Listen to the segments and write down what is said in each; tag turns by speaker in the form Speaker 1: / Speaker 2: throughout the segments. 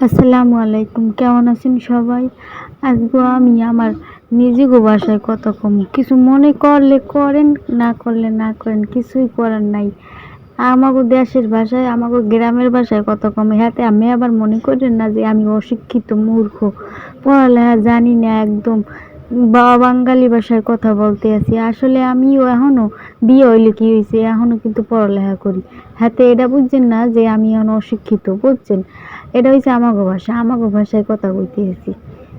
Speaker 1: আসসালামু আলাইকুম, কেমন আছেন সবাই? আজকে আমি আমার নিজের ভাষায় কথা কম। কিছু মনে করলে করেন, না করলে না করেন, কিছুই করার নাই। আমাগো দেশের ভাষায়, আমাগো গ্রামের ভাষায় কথা কম। হাতে আমি আবার মনে করেন না যে আমি অশিক্ষিত মূর্খ, পড়ালেখা জানি না একদম, বাঙালি ভাষায় কথা বলতে আছি। আসলে আমিও এখনো বিয়ে হইলে কি হয়েছে, এখনো কিন্তু পড়ালেখা করি। হাতে এটা বুঝছেন না যে আমি এখন অশিক্ষিত, বুঝছেন? এটা হচ্ছে আমাগো ভাষা, আমাগো ভাষায় কথা কইতে আছি।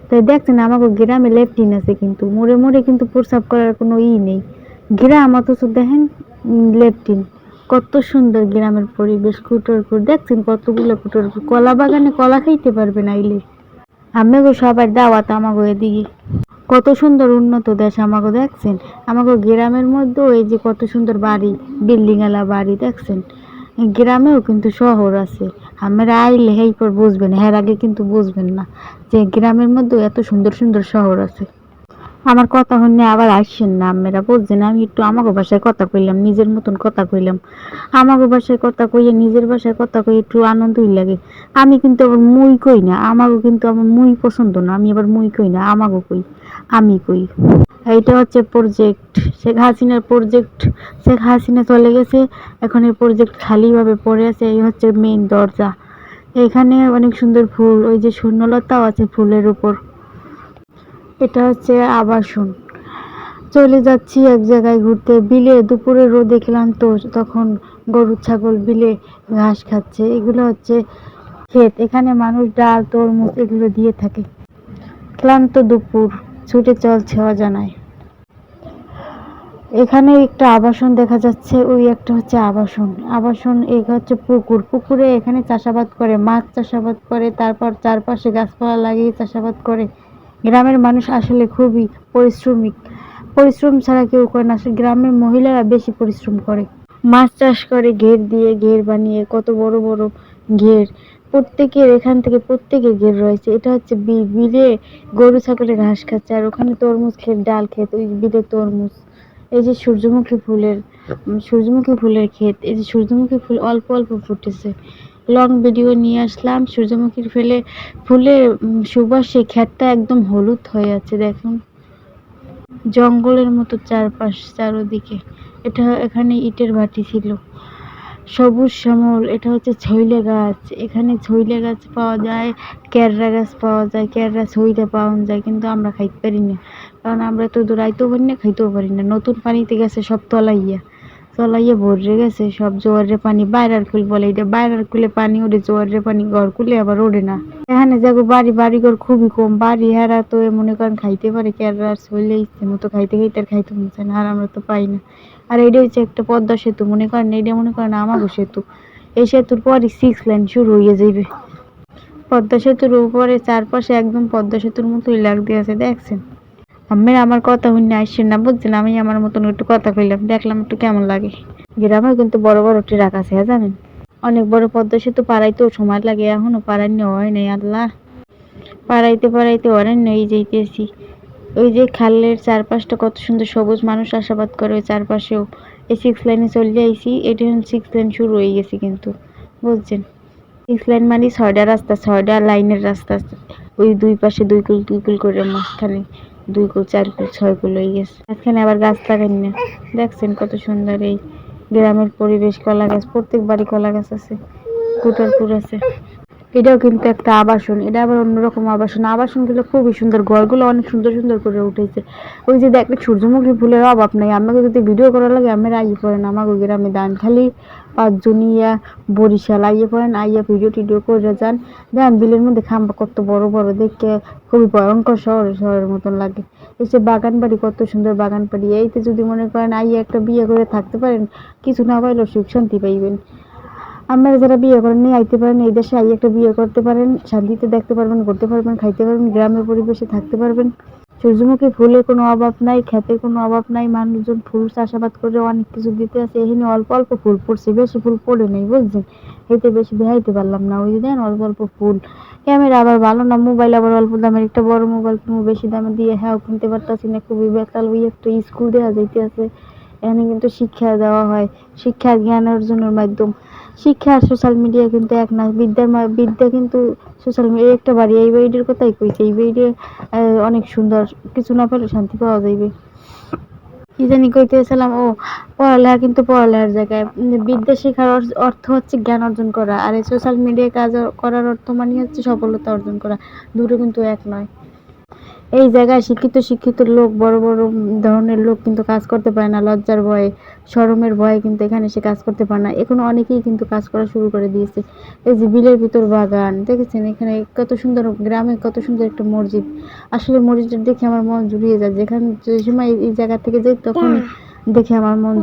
Speaker 1: তাই দেখছেন আমাগো গ্রামে ল্যাট্রিন আছে, কিন্তু মোড়ে মোড়ে কিন্তু প্রস্রাব করার কোনো নেই। গ্রাম অথচ দেখেন ল্যাট্রিন। কত সুন্দর গ্রামের পরিবেশ, কুটোর দেখছেন কতগুলো কুটোর, কলা বাগানে কলা খাইতে পারবেন আইলে। আমাগো সবার দাওয়াত আমাগো এদিকে। কত সুন্দর উন্নত দেশ আমাগো, দেখছেন? আমাগো গ্রামের মধ্যেও এই যে কত সুন্দর বাড়ি, বিল্ডিং আলা বাড়ি, দেখছেন? গ্রামেও কিন্তু শহর আছে। আমরা আইলে এই পর বুঝবেন, এর আগে কিন্তু বুঝবেন না যে গ্রামের মধ্যেও এত সুন্দর সুন্দর শহর আছে। আমার কথা শুনে আবার আসছেন না আপনারা, বুঝছেন? আমি একটু আমাগো ভাষায় কথা কইলাম, নিজের মতন কথা কইলাম। আমাগো ভাষায় কথা কইয়ে নিজের ভাষায় কথা কই একটু আনন্দই লাগে। আমি কিন্তু আবার মুই কই না, আমাগো কিন্তু আমার মুই পছন্দ না। আমি আবার মুই কই না, আমাগো কই, আমি কই। এইটা হচ্ছে প্রজেক্ট, শেখ হাসিনার প্রজেক্ট। শেখ হাসিনা চলে গেছে, এখন এই প্রজেক্ট খালিভাবে পড়ে আছে। এই হচ্ছে মেইন দরজা। এখানে অনেক সুন্দর ফুল, ওই যে শূন্যলতাও আছে ফুলের উপর। এটা হচ্ছে আবাসন। চলে যাচ্ছি এক জায়গায় ঘুরতে, বিলে দুপুরে রোদে ক্লান্ত, তখন গরু ছাগল বিলে ঘাস খাচ্ছে। এগুলো হচ্ছে ক্ষেত, এখানে মানুষ ডাল তরমুজ এগুলো দিয়ে থাকে। ক্লান্ত দুপুর, ছুটে চলছে অজানায়। এখানে একটা আবাসন দেখা যাচ্ছে, ওই একটা হচ্ছে আবাসন। আবাসন এই হচ্ছে পুকুর, পুকুরে এখানে চাষাবাদ করে, মাছ চাষাবাদ করে, তারপর চারপাশে গাছপালা লাগিয়ে চাষাবাদ করে। গ্রামের মানুষ আসলে খুবই পরিশ্রমিক, পরিশ্রম ছাড়া কেউ করে না। আসলে গ্রামের মহিলারা বেশি পরিশ্রম করে। মাছ চাষ করে ঘের দিয়ে, ঘের বানিয়ে কত বড় বড় ঘের। প্রত্যেকের এখান থেকে প্রত্যেকের ঘের রয়েছে। এটা হচ্ছে বিলে গরু ছাগলে ঘাস খাচ্ছে, আর ওখানে তরমুজ ক্ষেত, ডাল ক্ষেত, ওই বিলে তরমুজ। এই যে সূর্যমুখী ফুলের ক্ষেত, এই যে সূর্যমুখী ফুল অল্প অল্প ফুটেছে। লং ভিডিও নিয়ে আসলাম। সূর্যমুখীর ফুলের সুবাসে ক্ষেতটা একদম হলুদ হয়ে আছে, দেখুন। জঙ্গলের মতো চারপাশ, চারোদিকে। এখানে ইটের ভাটি ছিল, সবুজ শ্যামল। এটা হচ্ছে ছইলে গাছ, এখানে ছইলে গাছ পাওয়া যায়, কেররা গাছ পাওয়া যায়, কেররা ছইলে পাওয়া যায়, কিন্তু আমরা খাইতে পারি না, কারণ আমরা তো দৌড়াইতেও পারি না, খাইতেও পারি না। নতুন পানিতে গেছে সব তলাইয়া তলাইয়া ভরে গেছে সব, জোয়ারের পানি। বাইরার কুল বলে এটা, বাইরার কুলে পানি ওঠে, জোয়ারের পানি ঘর কুলে আবার ওঠে না। এখানে যাগো বাড়িঘর খুবই কম। বাড়ি হারা তো মনে করেন খাইতে পারে, কেররা ছইলে ইচ্ছে মতো খাইতে খাইতে আর খাইতে মন চায় না, আর আমরা তো পাই না। আর এটা হচ্ছে একটা পদ্মা সেতু, মনে করেন এটা মনে করেন আমাগো সেতু। এই সেতুর পরে 6 লাইন শুরু হয়ে যাইবে। পদ্মা সেতুর উপরে চারপাশে একদম পদ্মা সেতুর মতোই লাগতে আছে, দেখছেন? আপনারা আমার কথা শুনে আসছেন না, বুঝছেন? আমি আমার মতন একটু কথা কইলাম, দেখলাম একটু কেমন লাগে। গ্রামে কিন্তু বড় বড় ট্রাক আছে, হ্যাঁ জানেন? অনেক বড় পদ্মা সেতু পারাইতেও সময় লাগে, এখনো পারাইনি হয় নাই। আল্লাহ, পারাইতে পারাইতে অরণ্য হয়ে যাইতেছি। ওই যে খালের চারপাশটা কত সুন্দর সবুজ, মানুষ চাষাবাদ করে ওই চারপাশেও। এই 6 লাইনে চলে আইছি, এটা 6 লাইন শুরু হয়ে গেছে কিন্তু, বুঝছেন? 6 লাইন মানে 6টা রাস্তা, 6টা লাইনের রাস্তা। ওই দুই পাশে দুই কুল করে, মাঝখানে 2 কুল 4 কুল 6 কুল হয়ে গেছে। মাঝখানে আবার গাছ লাগাই না, দেখছেন কত সুন্দর এই গ্রামের পরিবেশ। কলা গাছ, প্রত্যেক বাড়ি কলা গাছ আছে, কুটারপুর আছে। এটাও কিন্তু একটা আবাসন, এটা আবার অন্যরকম আবাসন। আবাসনগুলো খুবই সুন্দর, ঘরগুলো অনেক সুন্দর সুন্দর করে উঠেছে। ওই যে দেখলে সূর্যমুখী ফুলের অভাব নাই। আমাকে যদি ভিডিও করার লাগে আমরা আইয়ে পড়েন আমাকে গ্রামে, দানখালি 5 জনিয়া বরিশাল আইয়ে পড়েন, আইয়া ভিডিও টিডিও করে যান। দেন বিলের মধ্যে খাম্বা কত বড় বড়, দেখে খুবই ভয়ঙ্কর, শহরের মতন লাগে। এসে বাগান বাড়ি, কত সুন্দর বাগান বাড়ি। এইতে যদি মনে করেন আইয়া একটা বিয়ে করে থাকতে পারেন, কিছু না পাইলেও সুখ শান্তি পাইবেন। আপনারা যারা বিয়ে করেন নিয়ে আইতে পারেন, এই দেশে আই একটা বিয়ে করতে পারেন, শান্তিতে দেখতে পারবেন, করতে পারবেন, খাইতে পারবেন, গ্রামের পরিবেশে থাকতে পারবেন। সূর্যমুখী ফুলের কোনো অভাব নাই, খেতের কোনো অভাব নাই। মানুষজন ফুল চাষাবাদ করে অনেক কিছু দিতে আছে। এখানে অল্প অল্প ফুল পড়ছে, বেশি ফুল পড়ে নেই, বুঝছেন? এতে বেশি দেখাইতে পারলাম না। ওই যে দেন অল্প অল্প ফুল। ক্যামেরা আবার ভালো না, মোবাইল আবার অল্প দামের, একটা বড় মোবাইল বেশি দামে দিয়ে হ্যাঁ কিনতে পারতাছি না, খুবই বেতাল। ওই একটা স্কুল দেওয়া যাইতে আছে, এখানে কিন্তু শিক্ষা দেওয়া হয়, শিক্ষা জ্ঞান অর্জনের মাধ্যম। শিক্ষা আর সোশ্যাল মিডিয়া কিন্তু এক না। বিদ্যা কিন্তু সোশ্যাল মিডিয়া একটা বাড়ি, এই বাড়িটার কথাই কইছে, এই বাড়িটা অনেক সুন্দর, কিছু না পেলে শান্তি পাওয়া যাইবে। কি জানি কইতেছিলাম, ও পড়ালেখা কিন্তু পড়ালেখার জায়গায়, বিদ্যা শেখার অর্থ হচ্ছে জ্ঞান অর্জন করা, আর এই সোশ্যাল মিডিয়ায় কাজ করার অর্থ মানে হচ্ছে সফলতা অর্জন করা। দুটো কিন্তু এক নয়। এই জায়গায় শিক্ষিত লোক, বড় বড় ধরনের লোক কিন্তু কাজ করতে পারে না, লজ্জার ভয়ে, শরমের ভয়ে কিন্তু এখানে সে কাজ করতে পারে না। এখন অনেকেই কিন্তু কাজ করা শুরু করে দিয়েছে। এই যে বিলের ভিতর বাগান দেখেছেন, এখানে কত সুন্দর, গ্রামে কত সুন্দর একটা মসজিদ। আসলে মসজিদটা দেখে আমার মন জুড়িয়ে যায়, যেখানে যে সময় এই জায়গা থেকে যাই তখন দেখে আমার মন